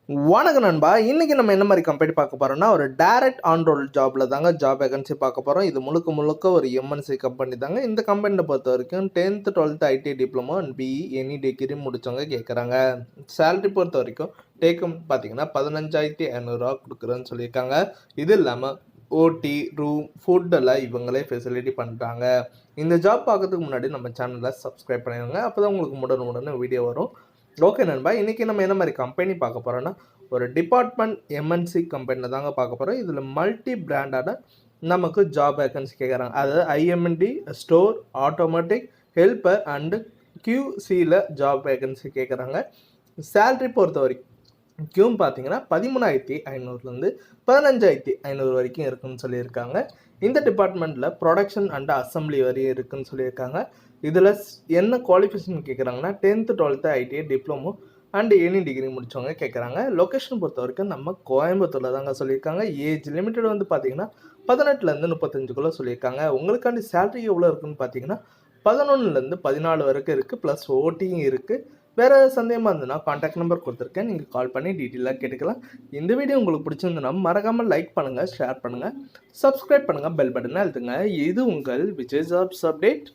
வணக்கம் நண்பா. இன்றைக்கி நம்ம என்ன மாதிரி கம்பெனி பார்க்க போகிறோம்னா, ஒரு டைரக்ட் ஆன் ரோல் ஜாபில் தாங்க ஜாப் வேகன்சி பார்க்க போகிறோம். இது முழுக்க ஒரு எம்என்சி கம்பெனி தாங்க. இந்த கம்பெனியை பொறுத்த வரைக்கும் 10th 12th IT diploma and BE any degree முடித்தவங்க கேட்குறாங்க. சேலரி பொறுத்த வரைக்கும் டேக்கும் பார்த்தீங்கன்னா 15,500 கொடுக்குறேன்னு சொல்லியிருக்காங்க. இது இல்லாமல் ஓடி, ரூம், ஃபுட்டெல்லாம் இவங்களே ஃபெசிலிட்டி பண்ணுறாங்க. இந்த ஜாப் பார்க்கறதுக்கு முன்னாடி நம்ம சேனலை சப்ஸ்கிரைப் பண்ணிடுங்க. அப்போ தான் உங்களுக்கு உடனே வீடியோ வரும். ஓகே நண்பா, இன்றைக்கி நம்ம என்ன மாதிரி கம்பெனி பார்க்க போகிறோன்னா, ஒரு டிபார்ட்மெண்ட் எம்என்சி கம்பெனியில் தாங்க பார்க்க போகிறோம். இதில் மல்டி பிராண்டான நமக்கு ஜாப் வேகன்சி கேட்குறாங்க. அதாவது IMNT, store, automatic, helper and கியூசியில் ஜாப் வேகன்சி கேட்குறாங்க. சேல்ரி பொறுத்த வரைக்கும் பார்த்தீங்கன்னா 13,500 15,500 வரைக்கும் இருக்குன்னு சொல்லியிருக்காங்க. இந்த டிபார்ட்மெண்ட்டில் ப்ரொடக்ஷன் அண்ட் அசம்பிளி வரையும் இருக்குன்னு சொல்லியிருக்காங்க. இதில் என்ன குவாலிஃபிகேஷன் கேட்குறாங்கன்னா 10th 12th ITI diploma and any degree முடித்தவங்க கேட்குறாங்க. லொக்கேஷன் பொறுத்த வரைக்கும் நம்ம கோயம்புத்தூரில் தாங்க சொல்லியிருக்காங்க. ஏஜ் லிமிட்டட் வந்து பார்த்தீங்கன்னா 18லேருந்து 35 சொல்லியிருக்காங்க. உங்களுக்காண்டி சேலரி எவ்வளோ இருக்குன்னு பார்த்தீங்கன்னா 11லேருந்து 14 வரைக்கும் இருக்குது, ப்ளஸ் ஓட்டியும் இருக்குது. வேறு சந்தேகமாக இருந்ததுன்னா கான்டாக்ட் நம்பர் கொடுத்துருக்கேன், நீங்கள் கால் பண்ணி டீட்டெயிலாக கேட்டுக்கலாம். இந்த வீடியோ உங்களுக்கு பிடிச்சிருந்ததுன்னா மறக்காமல் லைக் பண்ணுங்கள், ஷேர் பண்ணுங்கள், சப்ஸ்கிரைப் பண்ணுங்கள், பெல் பட்டனை அழுத்துங்க. இது உங்கள் விஜய் ஜாப்ஸ் அப்டேட்.